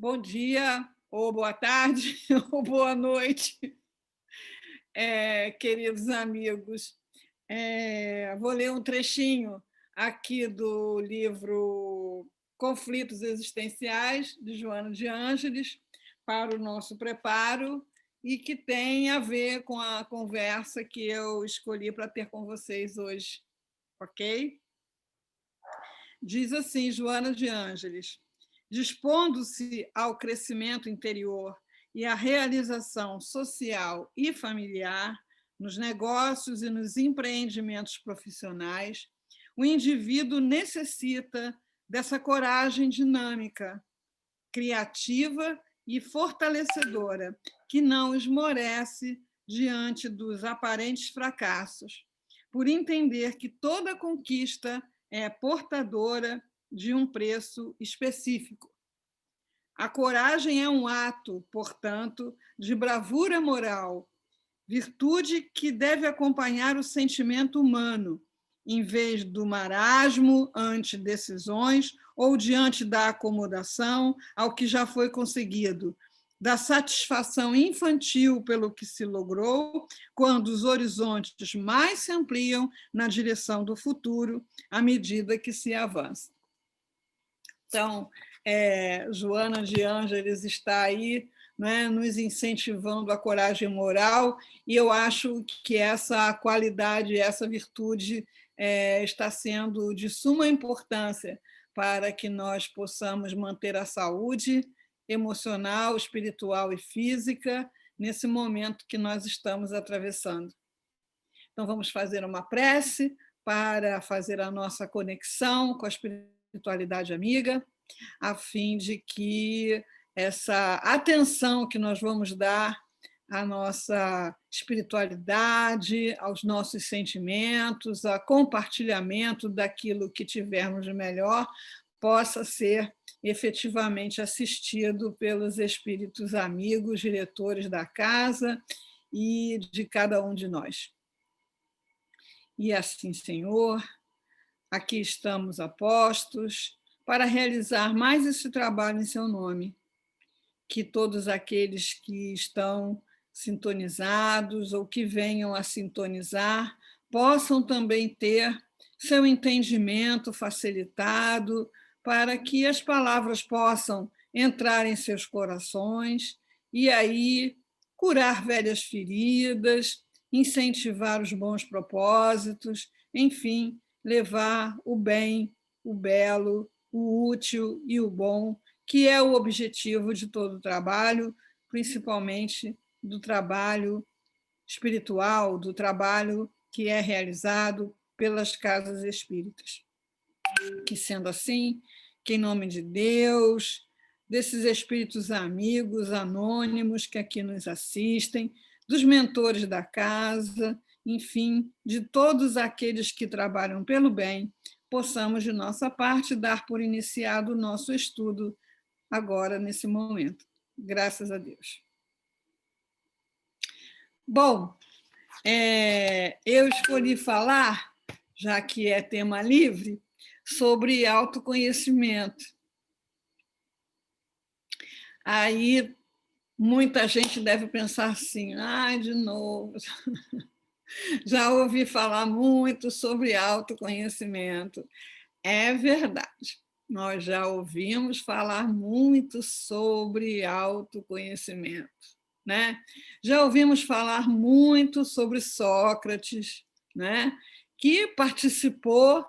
Bom dia, ou boa tarde, ou boa noite, queridos amigos. Vou ler um trechinho aqui do livro Conflitos Existenciais, de Joana de Ângeles, para o nosso preparo, e que tem a ver com a conversa que eu escolhi para ter com vocês hoje, ok? Diz assim, Joana de Ângeles: dispondo-se ao crescimento interior e à realização social e familiar, nos negócios e nos empreendimentos profissionais, o indivíduo necessita dessa coragem dinâmica, criativa e fortalecedora, que não esmorece diante dos aparentes fracassos, por entender que toda conquista é portadora de um preço específico. A coragem é um ato, portanto, de bravura moral, virtude que deve acompanhar o sentimento humano, em vez do marasmo ante decisões ou diante da acomodação ao que já foi conseguido, da satisfação infantil pelo que se logrou, quando os horizontes mais se ampliam na direção do futuro, à medida que se avança. Então, Joana de Ângeles está aí, né, nos incentivando a coragem moral, e eu acho que essa qualidade, essa virtude está sendo de suma importância para que nós possamos manter a saúde emocional, espiritual e física nesse momento que nós estamos atravessando. Então, vamos fazer uma prece para fazer a nossa conexão com a espiritualidade amiga, a fim de que essa atenção que nós vamos dar à nossa espiritualidade, aos nossos sentimentos, a compartilhamento daquilo que tivermos de melhor, possa ser efetivamente assistido pelos espíritos amigos, diretores da casa e de cada um de nós. E assim, Senhor, aqui estamos a postos para realizar mais esse trabalho em seu nome. Que todos aqueles que estão sintonizados ou que venham a sintonizar possam também ter seu entendimento facilitado para que as palavras possam entrar em seus corações e aí curar velhas feridas, incentivar os bons propósitos, enfim, levar o bem, o belo, o útil e o bom, que é o objetivo de todo o trabalho, principalmente do trabalho espiritual, do trabalho que é realizado pelas casas espíritas. Que, sendo assim, que em nome de Deus, desses espíritos amigos, anônimos que aqui nos assistem, dos mentores da casa, enfim, de todos aqueles que trabalham pelo bem, possamos, de nossa parte, dar por iniciado o nosso estudo agora, nesse momento. Graças a Deus. Bom, eu escolhi falar, já que é tema livre, sobre autoconhecimento. Aí muita gente deve pensar assim, de novo, já ouvi falar muito sobre autoconhecimento. É verdade, nós já ouvimos falar muito sobre autoconhecimento, né? Já ouvimos falar muito sobre Sócrates, né? Que participou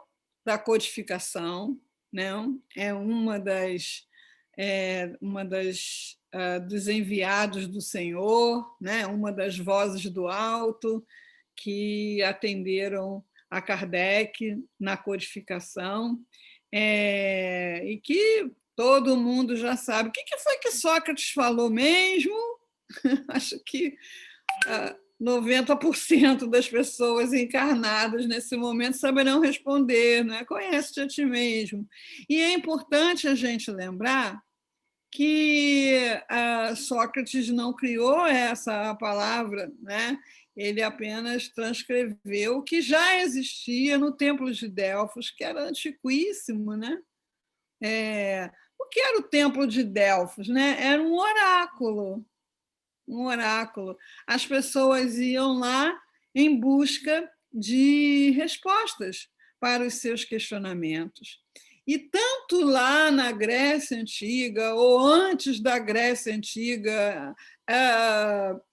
da codificação, né? É dos enviados do Senhor, né? Uma das vozes do alto que atenderam a Kardec na codificação, e que todo mundo já sabe. O que foi que Sócrates falou mesmo? Acho que 90% das pessoas encarnadas nesse momento saberão responder, né? Conhece-te a ti mesmo. E é importante a gente lembrar que Sócrates não criou essa palavra, né? Ele apenas transcreveu o que já existia no Templo de Delfos, que era antiquíssimo, né? O que era o templo de Delfos, né? Era um oráculo, um oráculo. As pessoas iam lá em busca de respostas para os seus questionamentos. E tanto lá na Grécia Antiga, ou antes da Grécia Antiga,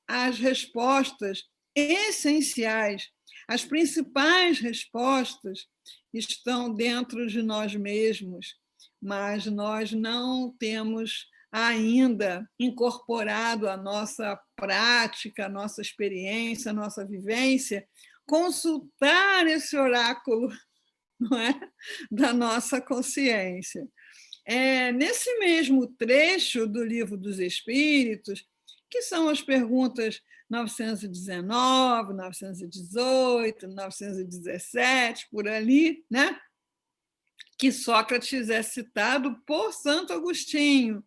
as respostas essenciais, as principais respostas estão dentro de nós mesmos, mas nós não temos ainda incorporado à nossa prática, à nossa experiência, à nossa vivência, consultar esse oráculo, não é? Da nossa consciência. Nesse mesmo trecho do Livro dos Espíritos, que são as perguntas 919, 918, 917, por ali, né? Que Sócrates é citado por Santo Agostinho,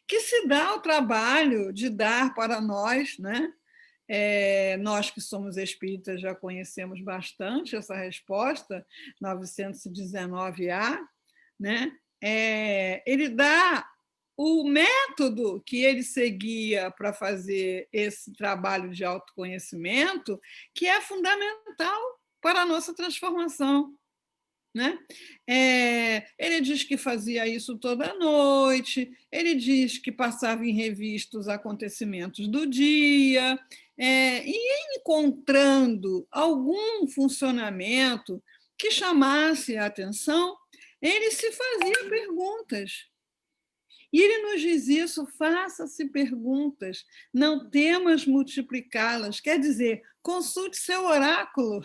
que se dá o trabalho de dar para nós, né? Nós que somos espíritas já conhecemos bastante essa resposta, 919A, né? Ele dá o método que ele seguia para fazer esse trabalho de autoconhecimento, que é fundamental para a nossa transformação. Né? Ele diz que fazia isso toda noite, ele diz que passava em revista os acontecimentos do dia, e encontrando algum funcionamento que chamasse a atenção, ele se fazia perguntas. E ele nos diz isso, faça-se perguntas, não temas multiplicá-las, quer dizer, consulte seu oráculo,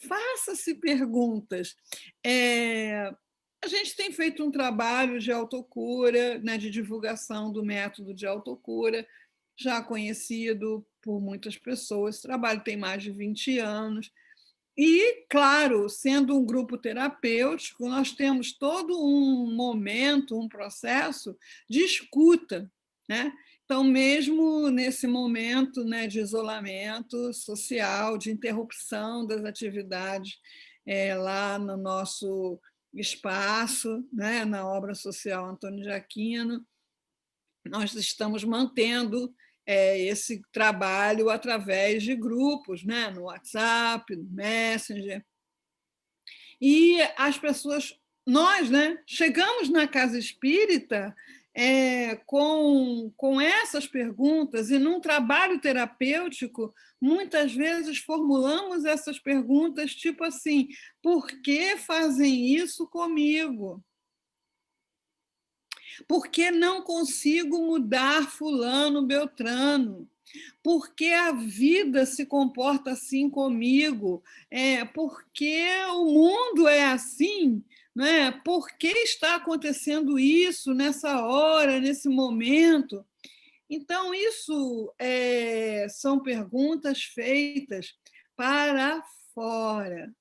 faça-se perguntas. A gente tem feito um trabalho de autocura, né, de divulgação do método de autocura, já conhecido por muitas pessoas, esse trabalho tem mais de 20 anos, e, claro, sendo um grupo terapêutico, nós temos todo um momento, um processo de escuta, né? Então, mesmo nesse momento, né, de isolamento social, de interrupção das atividades lá no nosso espaço, né, na obra social Antônio de Aquino, nós estamos mantendo esse trabalho através de grupos, né? No WhatsApp, no Messenger. E as pessoas, nós, né, chegamos na casa espírita com essas perguntas, e num trabalho terapêutico, muitas vezes formulamos essas perguntas, tipo assim: por que fazem isso comigo? Por que não consigo mudar fulano, beltrano? Por que a vida se comporta assim comigo? Por que o mundo é assim? Né? Por que está acontecendo isso nessa hora, nesse momento? Então, isso são perguntas feitas para fora,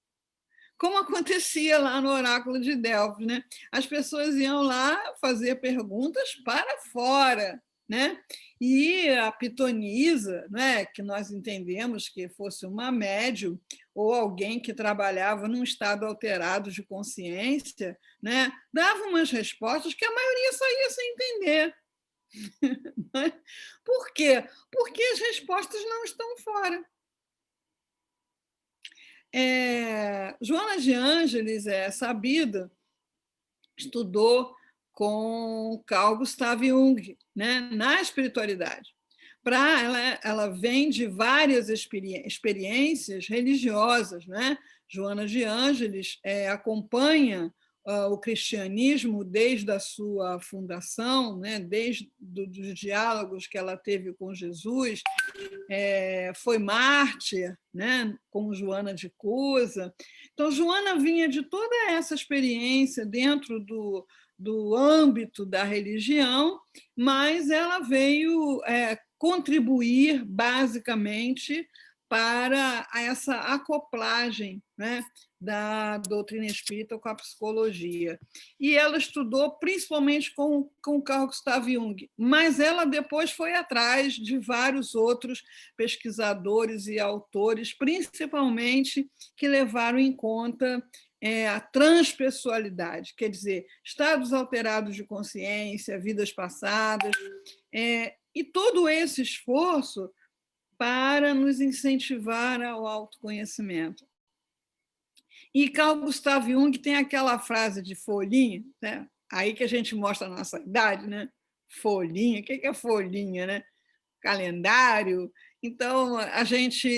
como acontecia lá no Oráculo de Delfos, né? As pessoas iam lá fazer perguntas para fora, né? E a pitonisa, né, que nós entendemos que fosse uma médium ou alguém que trabalhava num estado alterado de consciência, né, dava umas respostas que a maioria saía sem entender. Por quê? Porque as respostas não estão fora. Joana de Ângeles é sabida, estudou com Carl Gustav Jung, né, na espiritualidade. Ela vem de várias experiências religiosas, né? Joana de Ângeles acompanha o cristianismo desde a sua fundação, né? Desde os diálogos que ela teve com Jesus, foi mártir, né? Com Joana de Cusa. Então, Joana vinha de toda essa experiência dentro do âmbito da religião, mas ela veio contribuir basicamente para essa acoplagem, né, da doutrina espírita com a psicologia. E ela estudou principalmente com Carl Gustav Jung, mas ela depois foi atrás de vários outros pesquisadores e autores, principalmente que levaram em conta a transpessoalidade, quer dizer, estados alterados de consciência, vidas passadas, e todo esse esforço para nos incentivar ao autoconhecimento. E Carl Gustav Jung tem aquela frase de folhinha, né? Aí que a gente mostra a nossa idade, né? Folhinha, o que é folhinha, né? Calendário. Então, a gente,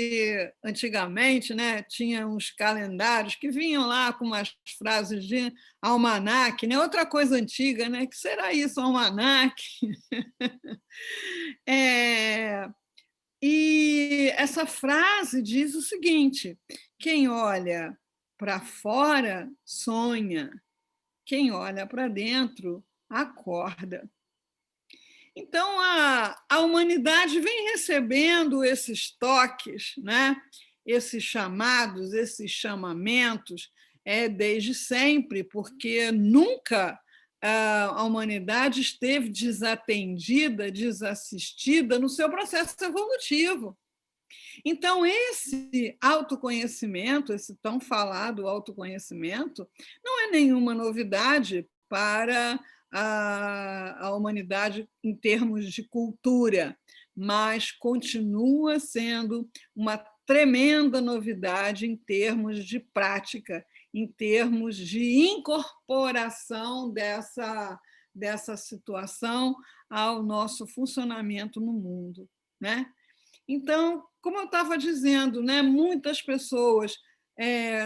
antigamente, né, tinha uns calendários que vinham lá com umas frases de almanaque, né? Outra coisa antiga, né? Que será isso, almanaque? E essa frase diz o seguinte: quem olha para fora sonha, quem olha para dentro acorda. Então, a humanidade vem recebendo esses toques, né? Esses chamados, esses chamamentos, desde sempre, porque nunca a humanidade esteve desatendida, desassistida no seu processo evolutivo. Então, esse autoconhecimento, esse tão falado autoconhecimento, não é nenhuma novidade para a humanidade em termos de cultura, mas continua sendo uma tremenda novidade em termos de prática, em termos de incorporação dessa situação ao nosso funcionamento no mundo, né? Então, como eu estava dizendo, né, muitas pessoas,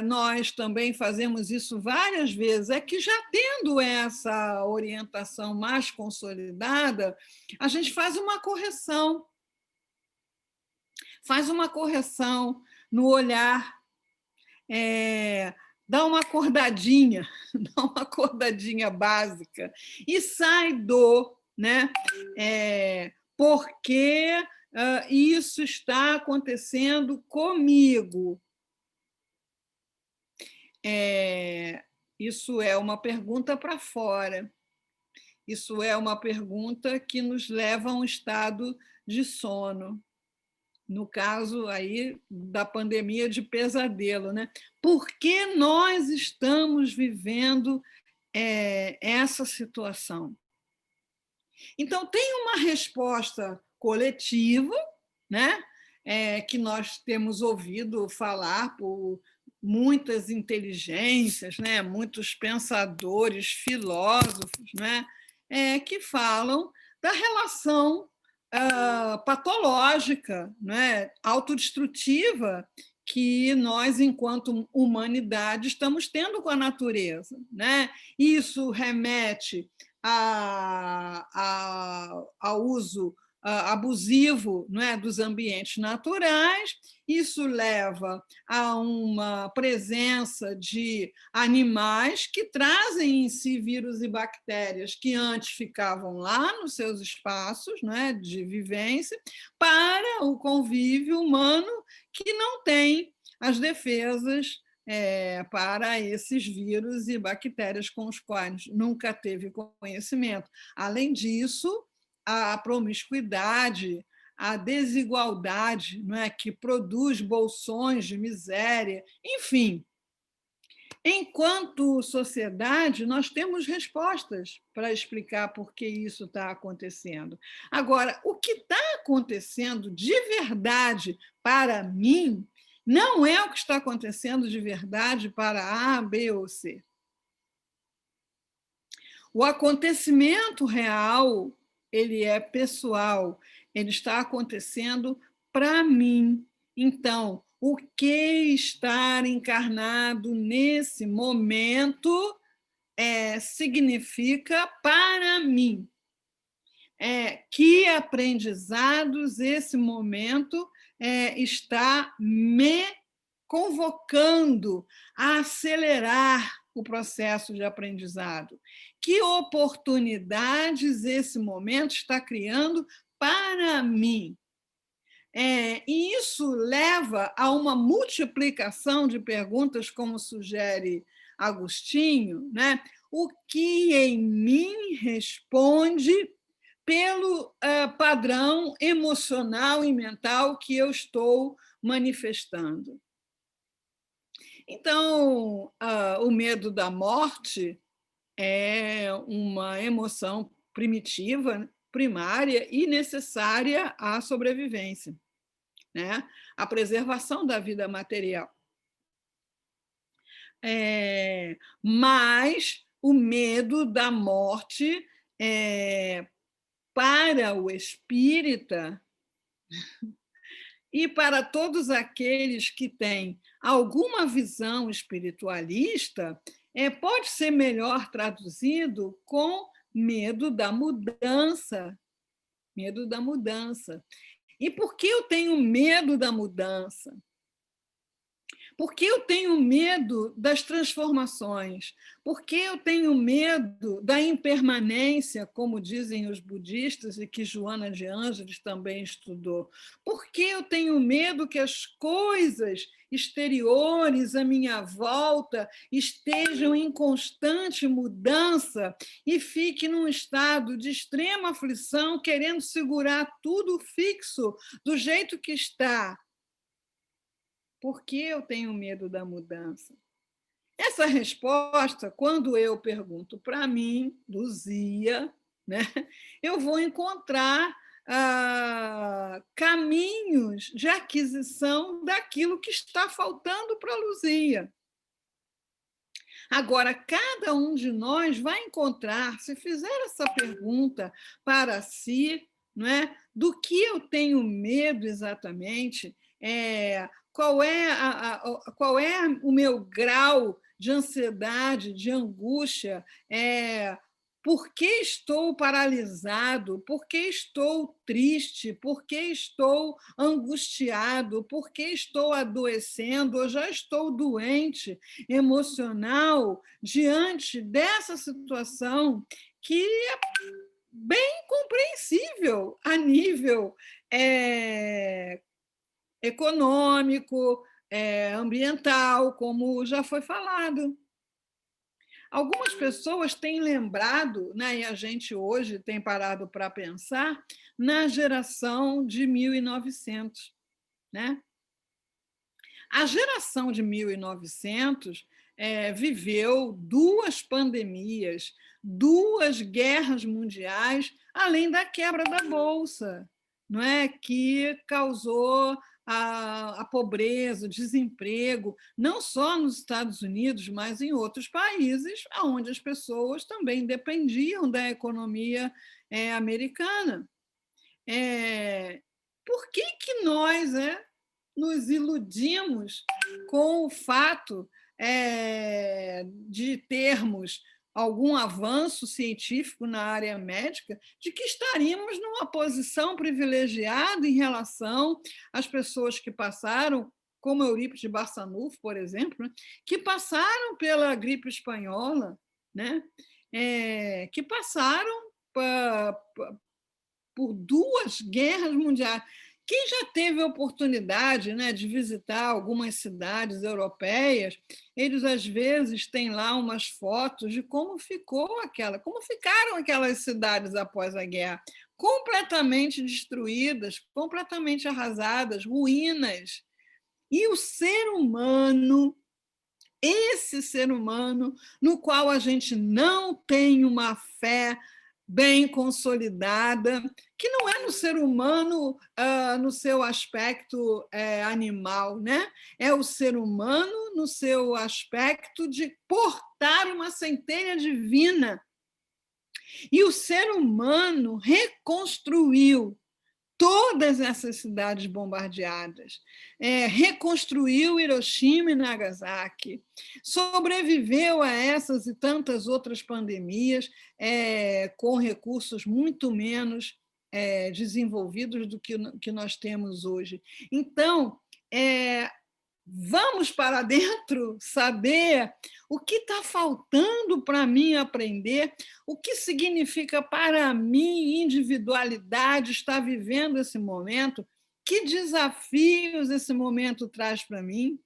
nós também fazemos isso várias vezes, é que já tendo essa orientação mais consolidada, a gente faz uma correção no olhar, dá uma acordadinha, dá uma acordadinha básica e sai né, porque isso está acontecendo comigo. Isso é uma pergunta para fora. Isso é uma pergunta que nos leva a um estado de sono. No caso aí da pandemia de pesadelo, né? Por que nós estamos vivendo essa situação? Então, tem uma resposta coletiva, né? Que nós temos ouvido falar por muitas inteligências, né? Muitos pensadores, filósofos, né? Que falam da relação patológica, né? Autodestrutiva que nós, enquanto humanidade, estamos tendo com a natureza, né? Isso remete ao uso abusivo, não é, dos ambientes naturais. Isso leva a uma presença de animais que trazem em si vírus e bactérias que antes ficavam lá nos seus espaços, não é, de vivência, para o convívio humano que não tem as defesas para esses vírus e bactérias com os quais nunca teve conhecimento. Além disso, a promiscuidade, a desigualdade, não é, que produz bolsões de miséria, enfim. Enquanto sociedade, nós temos respostas para explicar por que isso está acontecendo. Agora, o que está acontecendo de verdade para mim não é o que está acontecendo de verdade para A, B ou C. O acontecimento real, ele é pessoal, ele está acontecendo para mim. Então, o que estar encarnado nesse momento significa para mim? Que aprendizados esse momento está me convocando a acelerar o processo de aprendizado? Que oportunidades esse momento está criando para mim? E isso leva a uma multiplicação de perguntas, como sugere Agostinho, né? O que em mim responde pelo padrão emocional e mental que eu estou manifestando. Então, o medo da morte é uma emoção primitiva, primária e necessária à sobrevivência, né? À preservação da vida material. Mas o medo da morte, para o espírita e para todos aqueles que têm alguma visão espiritualista, pode ser melhor traduzido com medo da mudança. Medo da mudança. E por que eu tenho medo da mudança? Porque eu tenho medo das transformações, porque eu tenho medo da impermanência, como dizem os budistas e que Joana de Ângeles também estudou. Porque eu tenho medo que as coisas exteriores à minha volta estejam em constante mudança e fique num estado de extrema aflição, querendo segurar tudo fixo do jeito que está. Por que eu tenho medo da mudança? Essa resposta, quando eu pergunto para mim, Luzia, né, eu vou encontrar caminhos de aquisição daquilo que está faltando para a Luzia. Agora, cada um de nós vai encontrar, se fizer essa pergunta para si, não é, do que eu tenho medo exatamente, qual é o meu grau de ansiedade, de angústia, por que estou paralisado, por que estou triste, por que estou angustiado, por que estou adoecendo, ou já estou doente emocional diante dessa situação que é bem compreensível a nível econômico, ambiental, como já foi falado. Algumas pessoas têm lembrado, né, e a gente hoje tem parado para pensar, na geração de 1900. Né? A geração de 1900 viveu 2 pandemias, 2 guerras mundiais, além da quebra da Bolsa, não é? Que causou a pobreza, o desemprego, não só nos Estados Unidos, mas em outros países, onde as pessoas também dependiam da economia americana. Por que nós nos iludimos com o fato de termos algum avanço científico na área médica, de que estaríamos numa posição privilegiada em relação às pessoas que passaram, como Eurípides Barçanufo, por exemplo, que passaram pela gripe espanhola, né? Que passaram por 2 guerras mundiais. Quem já teve a oportunidade, né, de visitar algumas cidades europeias, eles às vezes têm lá umas fotos de como ficaram aquelas cidades após a guerra, completamente destruídas, completamente arrasadas, ruínas. E o ser humano, esse ser humano no qual a gente não tem uma fé bem consolidada, que não é no ser humano no seu aspecto animal, né? É o ser humano no seu aspecto de portar uma centelha divina. E o ser humano reconstruiu todas essas cidades bombardeadas, reconstruiu Hiroshima e Nagasaki, sobreviveu a essas e tantas outras pandemias com recursos muito menos desenvolvidos do que nós temos hoje. Então, vamos para dentro saber o que está faltando para mim aprender, o que significa para mim individualidade estar vivendo esse momento, que desafios esse momento traz para mim.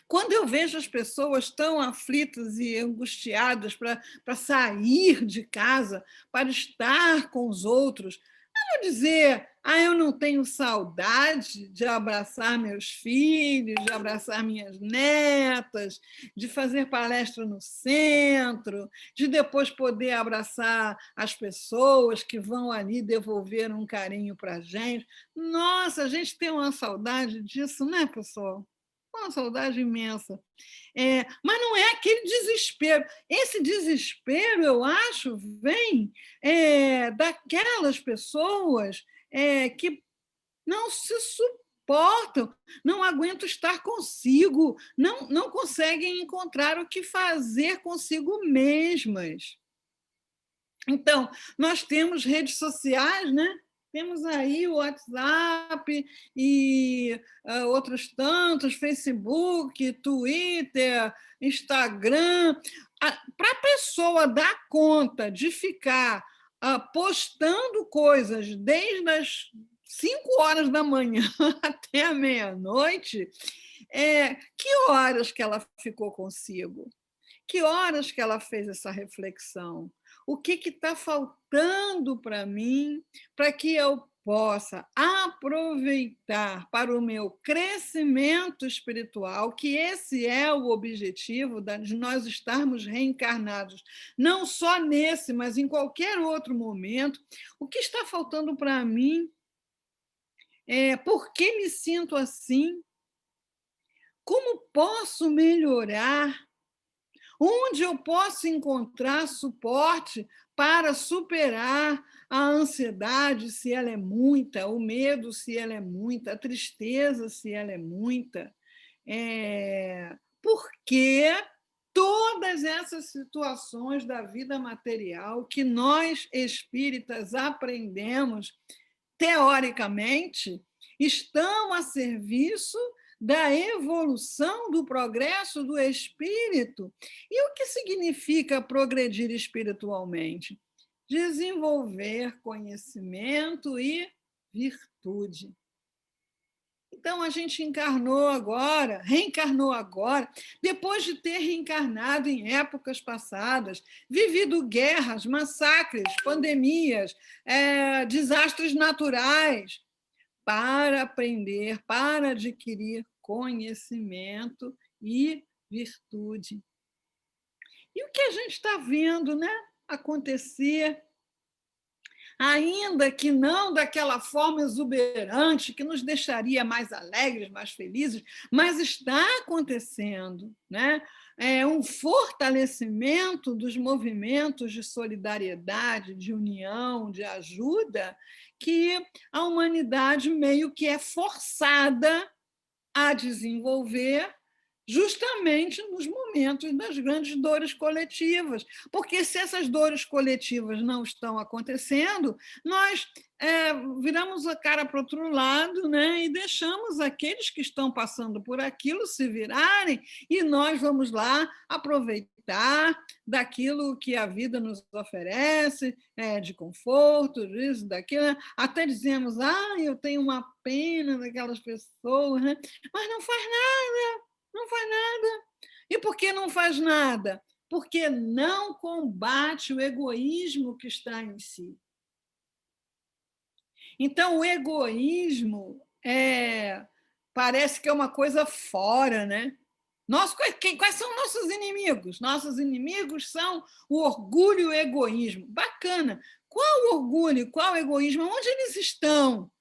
Quando eu vejo as pessoas tão aflitas e angustiadas para sair de casa, para estar com os outros, não vou dizer Eu não tenho saudade de abraçar meus filhos, de abraçar minhas netas, de fazer palestra no centro, de depois poder abraçar as pessoas que vão ali devolver um carinho para a gente. Nossa, a gente tem uma saudade disso, né, pessoal? Uma saudade imensa. Mas não é aquele desespero. Esse desespero, eu acho, vem daquelas pessoas que não se suportam, não aguentam estar consigo, não conseguem encontrar o que fazer consigo mesmas. Então, nós temos redes sociais, né? Temos aí o WhatsApp e outros tantos, Facebook, Twitter, Instagram. Para a pessoa dar conta de ficar postando coisas desde as 5 horas da manhã até a meia-noite, que horas que ela ficou consigo? Que horas que ela fez essa reflexão? O que está faltando para mim para que eu possa aproveitar para o meu crescimento espiritual, que esse é o objetivo de nós estarmos reencarnados, não só nesse, mas em qualquer outro momento. O que está faltando para mim? Por que me sinto assim? Como posso melhorar? Onde eu posso encontrar suporte para superar a ansiedade, se ela é muita, o medo, se ela é muita, a tristeza, se ela é muita? Porque todas essas situações da vida material que nós espíritas aprendemos teoricamente estão a serviço da evolução, do progresso do espírito. E o que significa progredir espiritualmente? Desenvolver conhecimento e virtude. Então, a gente reencarnou agora, depois de ter reencarnado em épocas passadas, vivido guerras, massacres, pandemias, desastres naturais, para aprender, para adquirir conhecimento e virtude. E o que a gente está vendo, né, acontecer, ainda que não daquela forma exuberante que nos deixaria mais alegres, mais felizes, mas está acontecendo, né? Um fortalecimento dos movimentos de solidariedade, de união, de ajuda, que a humanidade meio que é forçada a desenvolver justamente nos momentos das grandes dores coletivas. Porque se essas dores coletivas não estão acontecendo, nós viramos a cara para o outro lado, né, e deixamos aqueles que estão passando por aquilo se virarem, e nós vamos lá aproveitar daquilo que a vida nos oferece, de conforto, disso, daquilo. Até dizemos, eu tenho uma pena daquelas pessoas, né? Mas não faz nada. Não faz nada. E por que não faz nada? Porque não combate o egoísmo que está em si. Então, o egoísmo parece que é uma coisa fora, né? Quais são nossos inimigos? Nossos inimigos são o orgulho e o egoísmo. Bacana. Qual o orgulho? Qual o egoísmo? Onde eles estão?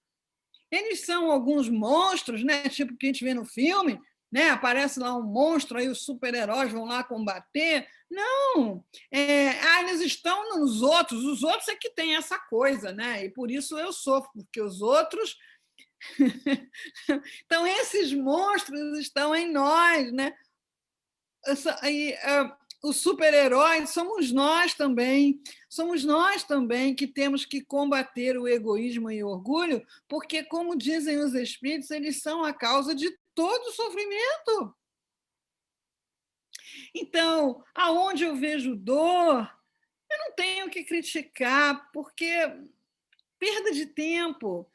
Eles são alguns monstros, né? Tipo que a gente vê no filme, né? Aparece lá um monstro, aí os super-heróis vão lá combater. Não, eles estão nos outros. Os outros é que têm essa coisa, né? E por isso eu sofro, porque os outros. Então, esses monstros estão em nós, né? Os super-heróis somos nós também que temos que combater o egoísmo e o orgulho, porque, como dizem os espíritos, eles são a causa de todo o sofrimento. Então, aonde eu vejo dor, eu não tenho que criticar, porque perda de tempo.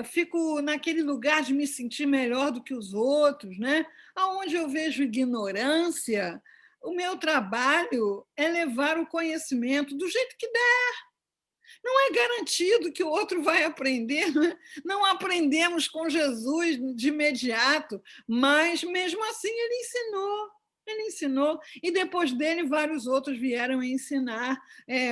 Fico naquele lugar de me sentir melhor do que os outros, né? Aonde eu vejo ignorância, o meu trabalho é levar o conhecimento do jeito que der. Não é garantido que o outro vai aprender, né? Não aprendemos com Jesus de imediato, mas mesmo assim ele ensinou. Ele ensinou, e depois dele vários outros vieram ensinar,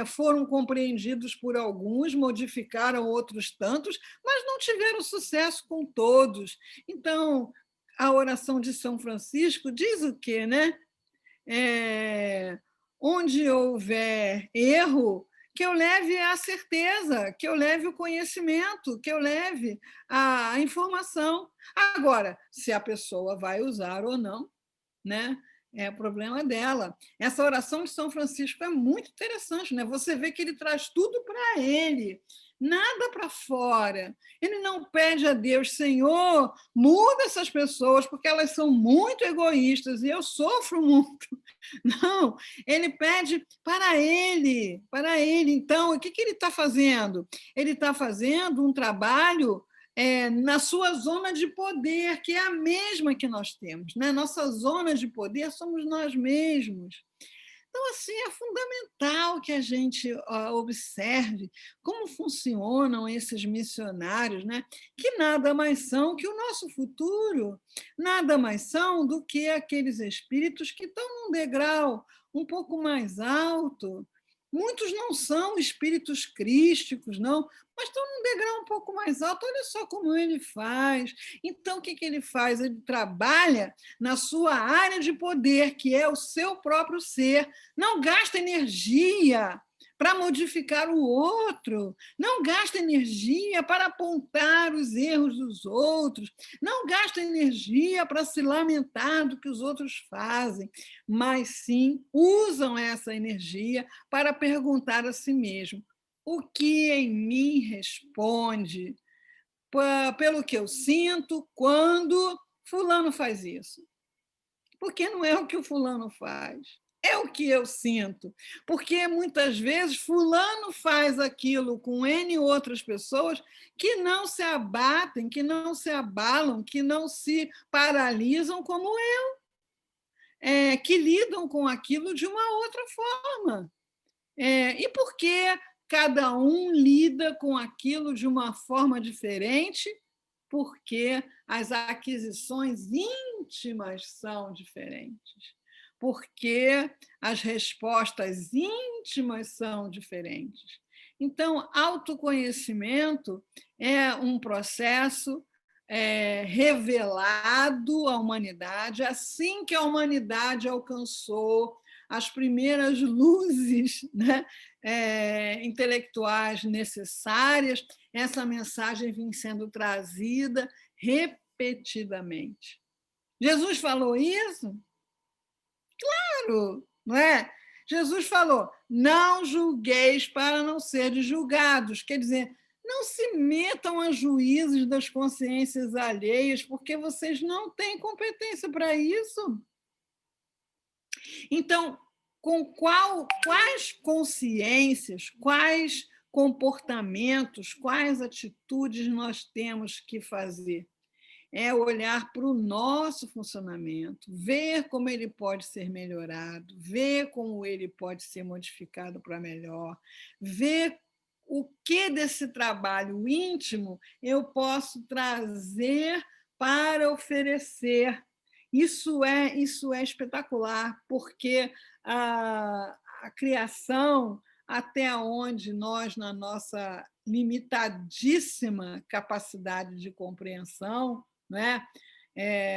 foram compreendidos por alguns, modificaram outros tantos, mas não tiveram sucesso com todos. Então, a oração de São Francisco diz o quê, né? Onde houver erro, que eu leve a certeza, que eu leve o conhecimento, que eu leve a informação. Agora, se a pessoa vai usar ou não, né? É problema dela. Essa oração de São Francisco é muito interessante, né? Você vê que ele traz tudo para ele, nada para fora. Ele não pede a Deus, Senhor, muda essas pessoas, porque elas são muito egoístas e eu sofro muito. Não, ele pede para ele, para ele. Então, o que ele está fazendo? Ele está fazendo um trabalho na sua zona de poder, que é a mesma que nós temos. Né? Nossa zona de poder somos nós mesmos. Então, assim, é fundamental que a gente observe como funcionam esses missionários, né? Que nada mais são que o nosso futuro, nada mais são do que aqueles espíritos que estão num degrau um pouco mais alto. Muitos não são espíritos crísticos, não, mas estão num degrau um pouco mais alto. Olha só como ele faz. Então, o que ele faz? Ele trabalha na sua área de poder, que é o seu próprio ser. Não gasta energia para modificar o outro, não gasta energia para apontar os erros dos outros, não gasta energia para se lamentar do que os outros fazem, mas sim usam essa energia para perguntar a si mesmo: o que em mim responde pelo que eu sinto quando fulano faz isso? Porque não é o que o fulano faz, é o que eu sinto. Porque muitas vezes fulano faz aquilo com N outras pessoas que não se abatem, que não se abalam, que não se paralisam como eu, que lidam com aquilo de uma outra forma. E por que cada um lida com aquilo de uma forma diferente? Porque as aquisições íntimas são diferentes, porque as respostas íntimas são diferentes. Então, autoconhecimento é um processo revelado à humanidade, assim que a humanidade alcançou as primeiras luzes, né, intelectuais necessárias, essa mensagem vem sendo trazida repetidamente. Jesus falou isso? Claro, não é? Jesus falou: não julgueis para não seres julgados. Quer dizer, não se metam a juízes das consciências alheias, porque vocês não têm competência para isso. Então, quais consciências, quais comportamentos, quais atitudes nós temos que fazer? É olhar para o nosso funcionamento, ver como ele pode ser melhorado, ver como ele pode ser modificado para melhor, ver o que desse trabalho íntimo eu posso trazer para oferecer. Isso é espetacular, porque a criação, até onde nós, na nossa limitadíssima capacidade de compreensão, né?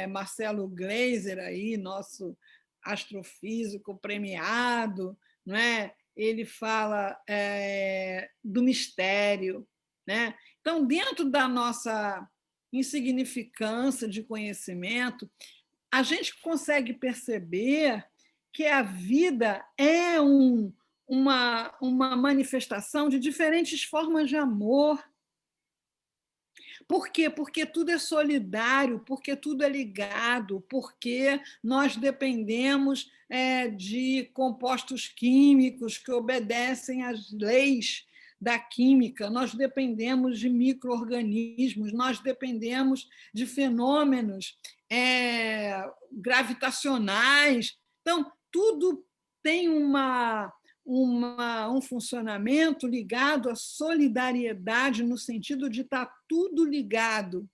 Marcelo Gleiser, aí, nosso astrofísico premiado, não é? Ele fala do mistério. Né? Então, dentro da nossa insignificância de conhecimento, a gente consegue perceber que a vida é uma manifestação de diferentes formas de amor. Por quê? Porque tudo é solidário, porque tudo é ligado, porque nós dependemos de compostos químicos que obedecem às leis da química, nós dependemos de micro-organismos, nós dependemos de fenômenos gravitacionais. Então, tudo tem um funcionamento ligado à solidariedade, no sentido de estar tudo ligado.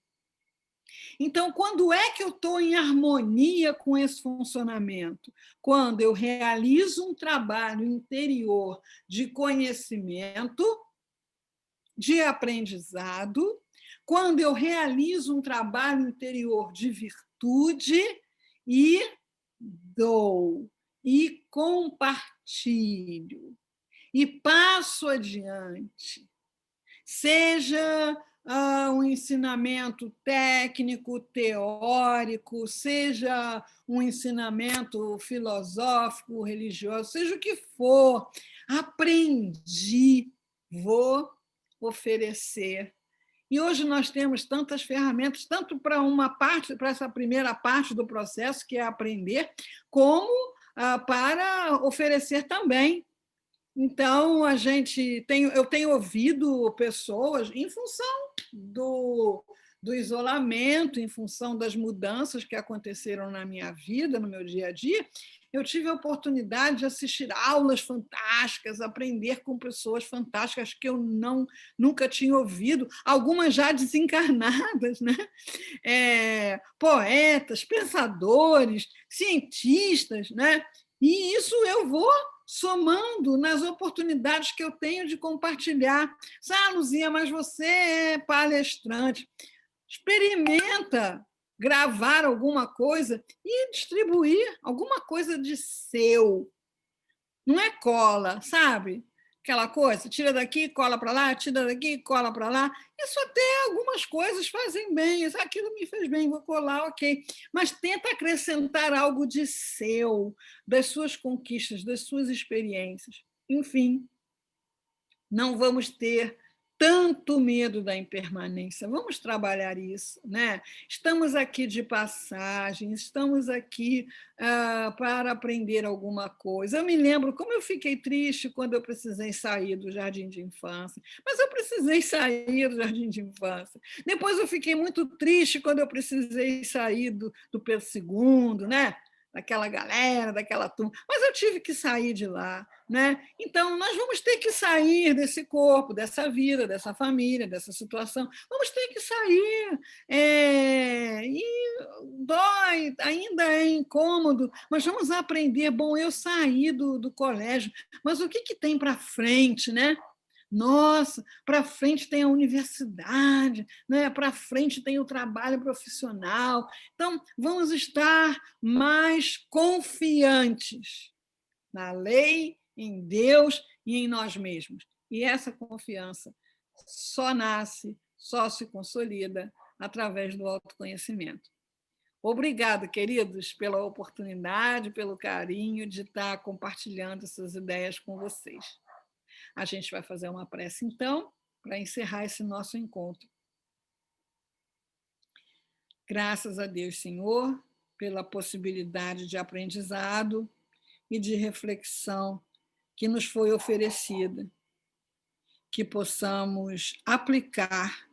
Então, quando é que eu estou em harmonia com esse funcionamento? Quando eu realizo um trabalho interior de conhecimento, de aprendizado, quando eu realizo um trabalho interior de virtude e dou, e compartilho, e passo adiante. Seja um ensinamento técnico, teórico, seja um ensinamento filosófico, religioso, seja o que for, aprendi, vou oferecer. E hoje nós temos tantas ferramentas, tanto para uma parte, para essa primeira parte do processo, que é aprender, como para oferecer também. Então, eu tenho ouvido pessoas, em função do isolamento, em função das mudanças que aconteceram na minha vida, no meu dia a dia, eu tive a oportunidade de assistir aulas fantásticas, aprender com pessoas fantásticas que eu nunca tinha ouvido, algumas já desencarnadas, né? Poetas, pensadores, cientistas, né? E isso eu vou somando nas oportunidades que eu tenho de compartilhar. Luzia, mas você é palestrante. Experimenta gravar alguma coisa e distribuir alguma coisa de seu. Não é cola, sabe? Aquela coisa, tira daqui, cola para lá, tira daqui, cola para lá. Isso até algumas coisas fazem bem. Aquilo me fez bem, vou colar, ok. Mas tenta acrescentar algo de seu, das suas conquistas, das suas experiências. Enfim, não vamos ter tanto medo da impermanência. Vamos trabalhar isso, né? Estamos aqui de passagem, estamos aqui para aprender alguma coisa. Eu me lembro como eu fiquei triste quando eu precisei sair do jardim de infância, mas eu precisei sair do jardim de infância. Depois eu fiquei muito triste quando eu precisei sair do Pedro II, né? Daquela galera, daquela turma, mas eu tive que sair de lá, né? Então, nós vamos ter que sair desse corpo, dessa vida, dessa família, dessa situação, vamos ter que sair, e dói, ainda é incômodo, mas vamos aprender. Bom, eu saí do colégio, mas o que tem para frente, né? Nossa, para frente tem a universidade, né? Para frente tem o trabalho profissional. Então, vamos estar mais confiantes na lei, em Deus e em nós mesmos. E essa confiança só nasce, só se consolida através do autoconhecimento. Obrigada, queridos, pela oportunidade, pelo carinho de estar compartilhando essas ideias com vocês. A gente vai fazer uma prece, então, para encerrar esse nosso encontro. Graças a Deus, Senhor, pela possibilidade de aprendizado e de reflexão que nos foi oferecida, que possamos aplicar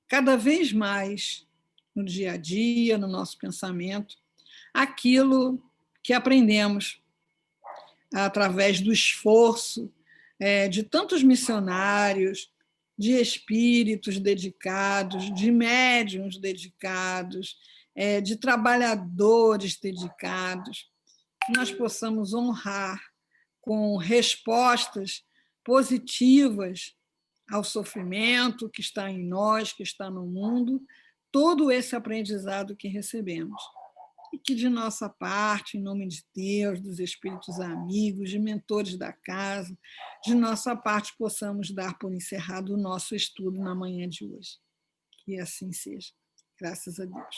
cada vez mais no dia a dia, no nosso pensamento, aquilo que aprendemos através do esforço de tantos missionários, de espíritos dedicados, de médiuns dedicados, de trabalhadores dedicados, que nós possamos honrar com respostas positivas ao sofrimento que está em nós, que está no mundo, todo esse aprendizado que recebemos. E que, de nossa parte, em nome de Deus, dos espíritos amigos, de mentores da casa, de nossa parte, possamos dar por encerrado o nosso estudo na manhã de hoje. Que assim seja. Graças a Deus.